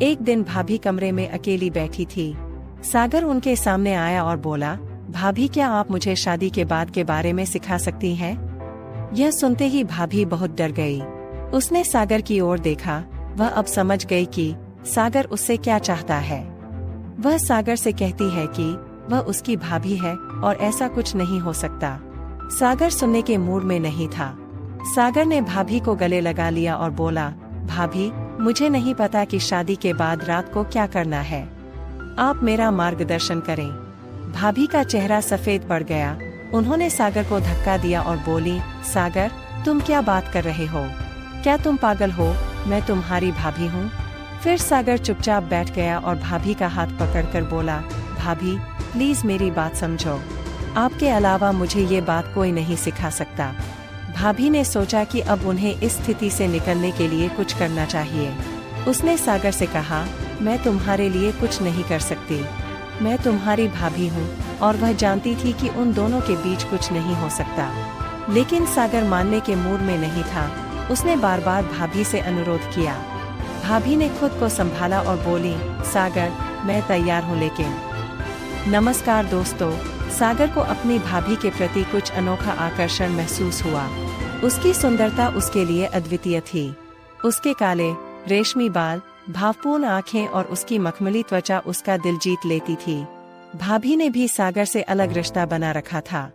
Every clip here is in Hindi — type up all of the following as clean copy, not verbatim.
एक दिन भाभी कमरे में अकेली बैठी थी। सागर उनके सामने आया और बोला, भाभी क्या आप मुझे शादी के बाद के बारे में सिखा सकती हैं? यह सुनते ही भाभी बहुत डर गई। उसने सागर की ओर देखा। वह अब समझ गई कि सागर उससे क्या चाहता है। वह सागर से कहती है कि वह उसकी भाभी है और ऐसा कुछ नहीं हो सकता। सागर सुनने के मूड में नहीं था। सागर ने भाभी को गले लगा लिया और बोला, भाभी मुझे नहीं पता कि शादी के बाद रात को क्या करना है, आप मेरा मार्गदर्शन करें। भाभी का चेहरा सफेद पड़ गया। उन्होंने सागर को धक्का दिया और बोली, सागर तुम क्या बात कर रहे हो? क्या तुम पागल हो? मैं तुम्हारी भाभी हूँ। फिर सागर चुपचाप बैठ गया और भाभी का हाथ पकड़कर बोला, भाभी प्लीज मेरी बात समझो, आपके अलावा मुझे ये बात कोई नहीं सिखा सकता। भाभी ने सोचा कि अब उन्हें इस स्थिति से निकलने के लिए कुछ करना चाहिए। उसने सागर से कहा, मैं तुम्हारे लिए कुछ नहीं कर सकती, मैं तुम्हारी भाभी हूँ। और वह जानती थी कि उन दोनों के बीच कुछ नहीं हो सकता, लेकिन सागर मानने के मूड में नहीं था। उसने बार बार भाभी से अनुरोध किया। भाभी ने खुद को संभाला और बोली, सागर मैं तैयार हूँ लेकिन। नमस्कार दोस्तों। सागर को अपनी भाभी के प्रति कुछ अनोखा आकर्षण महसूस हुआ। उसकी सुंदरता उसके लिए अद्वितीय थी। उसके काले रेशमी बाल, भावपूर्ण आँखें और उसकी मखमली त्वचा उसका दिल जीत लेती थी। भाभी ने भी सागर से अलग रिश्ता बना रखा था।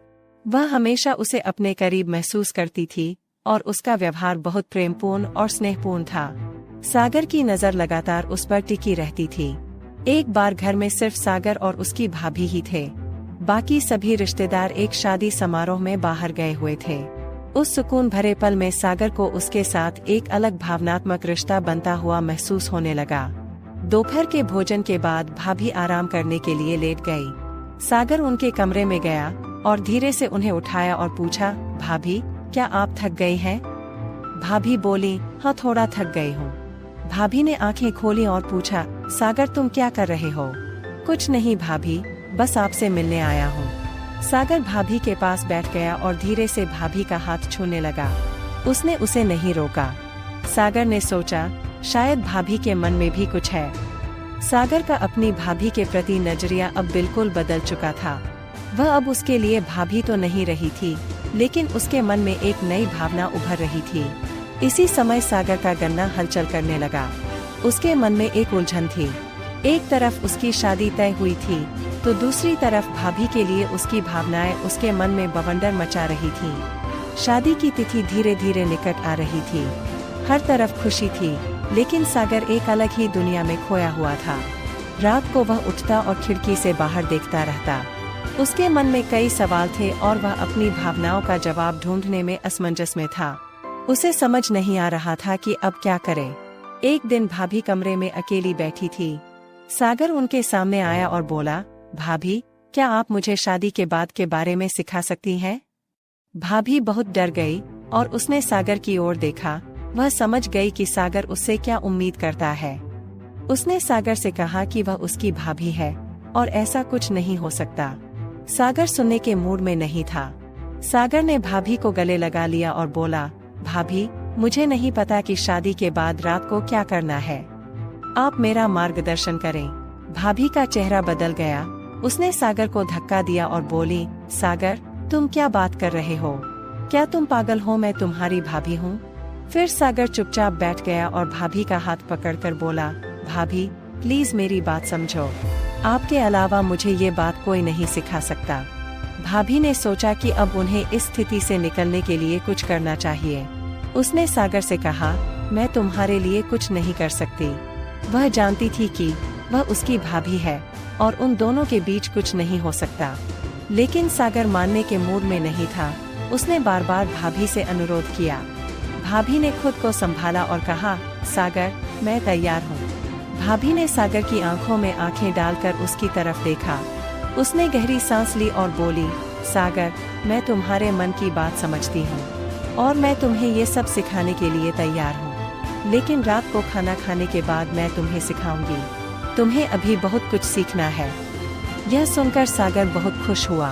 वह हमेशा उसे अपने करीब महसूस करती थी और उसका व्यवहार बहुत प्रेमपूर्ण और स्नेहपूर्ण था। सागर की नजर लगातार उस पर टिकी रहती थी। एक बार घर में सिर्फ सागर और उसकी भाभी ही थे। बाकी सभी रिश्तेदार एक शादी समारोह में बाहर गए हुए थे। उस सुकून भरे पल में सागर को उसके साथ एक अलग भावनात्मक रिश्ता बनता हुआ महसूस होने लगा। दोपहर के भोजन के बाद भाभी आराम करने के लिए लेट गई। सागर उनके कमरे में गया और धीरे से उन्हें उठाया और पूछा, भाभी क्या आप थक गई हैं? भाभी बोली, हाँ थोड़ा थक गई हूँ। भाभी ने आंखें खोली और पूछा, सागर तुम क्या कर रहे हो? कुछ नहीं भाभी, बस आपसे मिलने आया हूँ। सागर भाभी के पास बैठ गया और धीरे से भाभी का हाथ छूने लगा। उसने उसे नहीं रोका। सागर ने सोचा, शायद भाभी के मन में भी कुछ है। सागर का अपनी भाभी के प्रति नजरिया अब बिल्कुल बदल चुका था। वह अब उसके लिए भाभी तो नहीं रही थी, लेकिन उसके मन में एक नई भावना उभर रही थी। इसी समय सागर का गन्ना हलचल करने लगा। उसके मन में एक उलझन थी। एक तरफ उसकी शादी तय हुई थी, तो दूसरी तरफ भाभी के लिए उसकी भावनाएं उसके मन में बवंडर मचा रही थी। शादी की तिथि धीरे धीरे निकट आ रही थी। हर तरफ खुशी थी, लेकिन सागर एक अलग ही दुनिया में खोया हुआ था। रात को वह उठता और खिड़की से बाहर देखता रहता। उसके मन में कई सवाल थे और वह अपनी भावनाओं का जवाब ढूंढने में असमंजस में था। उसे समझ नहीं आ रहा था कि अब क्या करे। एक दिन भाभी कमरे में अकेली बैठी थी। सागर उनके सामने आया और बोला, भाभी क्या आप मुझे शादी के बाद के बारे में सिखा सकती हैं? भाभी बहुत डर गई और उसने सागर की ओर देखा। वह समझ गई कि सागर उससे क्या उम्मीद करता है। उसने सागर से कहा कि वह उसकी भाभी है और ऐसा कुछ नहीं हो सकता। सागर सुनने के मूड में नहीं था। सागर ने भाभी को गले लगा लिया और बोला, भाभी मुझे नहीं पता कि शादी के बाद रात को क्या करना है, आप मेरा मार्गदर्शन करें। भाभी का चेहरा बदल गया। उसने सागर को धक्का दिया और बोली, सागर तुम क्या बात कर रहे हो? क्या तुम पागल हो? मैं तुम्हारी भाभी हूँ। फिर सागर चुपचाप बैठ गया और भाभी का हाथ पकड़कर बोला, भाभी प्लीज मेरी बात समझो, आपके अलावा मुझे ये बात कोई नहीं सिखा सकता। भाभी ने सोचा कि अब उन्हें इस स्थिति से निकलने के लिए कुछ करना चाहिए। उसने सागर से कहा, मैं तुम्हारे लिए कुछ नहीं कर सकती। वह जानती थी कि वह उसकी भाभी है और उन दोनों के बीच कुछ नहीं हो सकता, लेकिन सागर मानने के मूड में नहीं था। उसने बार बार भाभी से अनुरोध किया। भाभी ने खुद को संभाला और कहा, सागर मैं तैयार हूँ। भाभी ने सागर की आंखों में आंखें डालकर उसकी तरफ देखा। उसने गहरी सांस ली और बोली, सागर मैं तुम्हारे मन की बात समझती हूँ और मैं तुम्हें ये सब सिखाने के लिए तैयार हूँ, लेकिन रात को खाना खाने के बाद मैं तुम्हें सिखाऊंगी। तुम्हें अभी बहुत कुछ सीखना है। यह सुनकर सागर बहुत खुश हुआ।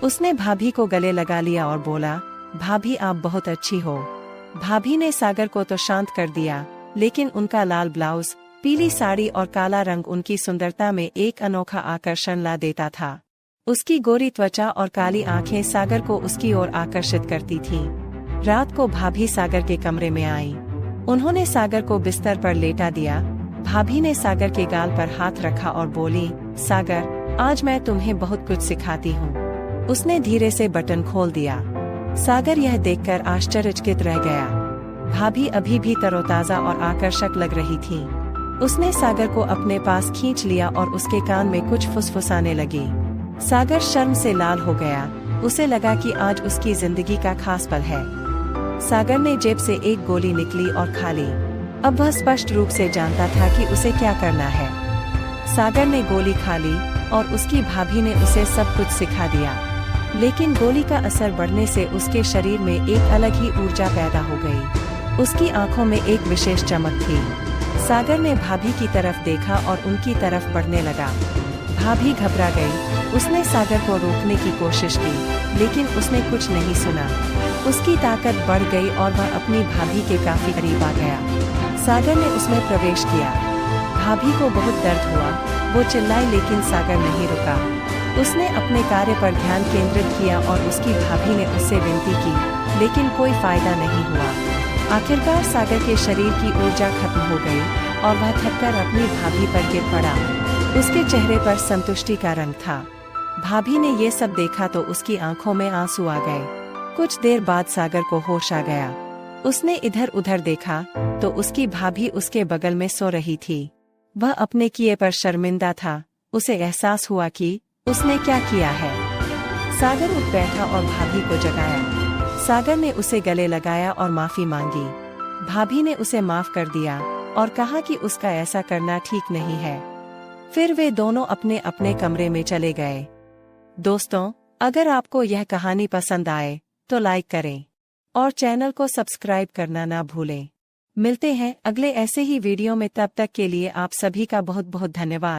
उसने भाभी को गले लगा लिया और बोला, भाभी आप बहुत अच्छी हो। भाभी ने सागर को तो शांत कर दिया, लेकिन उनका लाल ब्लाउज पीली साड़ी और काला रंग उनकी सुंदरता में एक अनोखा आकर्षण ला देता था। उसकी गोरी त्वचा और काली आंखें सागर को उसकी ओर आकर्षित करती थीं। रात को भाभी सागर के कमरे में आई। उन्होंने सागर को बिस्तर पर लेटा दिया। भाभी ने सागर के गाल पर हाथ रखा और बोली, सागर, आज मैं तुम्हें बहुत कुछ सिखाती हूँ। उसने धीरे से बटन खोल दिया। सागर यह देखकर आश्चर्यचकित रह गया। भाभी अभी भी तरोताजा और आकर्षक लग रही थी। उसने सागर को अपने पास खींच लिया और उसके कान में कुछ फुसफुसाने लगी। सागर शर्म से लाल हो गया। उसे लगा कि आज उसकी जिंदगी का खास पल है। सागर ने जेब से एक गोली निकली और खा ली। अब वह स्पष्ट रूप से जानता था कि उसे क्या करना है। सागर ने गोली खा ली और उसकी भाभी ने उसे सब कुछ सिखा दिया। लेकिन गोली का असर बढ़ने से उसके शरीर में एक अलग ही ऊर्जा पैदा हो गई। उसकी आंखों में एक विशेष चमक थी। सागर ने भाभी की तरफ देखा और उनकी तरफ बढ़ने लगा। भाभी घबरा गई। उसने सागर को रोकने की कोशिश की, लेकिन उसने कुछ नहीं सुना। उसकी ताकत बढ़ गई और वह अपनी भाभी के काफी करीब आ गया। सागर ने उसमें प्रवेश किया। भाभी को बहुत दर्द हुआ। वो चिल्लाई, लेकिन सागर नहीं रुका। उसने अपने कार्य पर ध्यान केंद्रित किया और उसकी भाभी ने उससे विनती की, लेकिन कोई फायदा नहीं हुआ। आखिरकार सागर के शरीर की ऊर्जा खत्म हो गई और वह थककर अपनी भाभी पर गिर पड़ा। उसके चेहरे पर संतुष्टि का रंग था। भाभी ने ये सब देखा तो उसकी आंखों में आंसू आ गए। कुछ देर बाद सागर को होश आ गया। उसने इधर उधर देखा तो उसकी भाभी उसके बगल में सो रही थी। वह अपने किए पर शर्मिंदा था। उसे एहसास हुआ कि उसने क्या किया है। सागर उठ बैठा और भाभी को जगाया। सागर ने उसे गले लगाया और माफी मांगी। भाभी ने उसे माफ कर दिया और कहा कि उसका ऐसा करना ठीक नहीं है। फिर वे दोनों अपने अपने कमरे में चले गए। दोस्तों, अगर आपको यह कहानी पसंद आए तो लाइक करें और चैनल को सब्सक्राइब करना ना भूलें। मिलते हैं अगले ऐसे ही वीडियो में। तब तक के लिए आप सभी का बहुत बहुत धन्यवाद।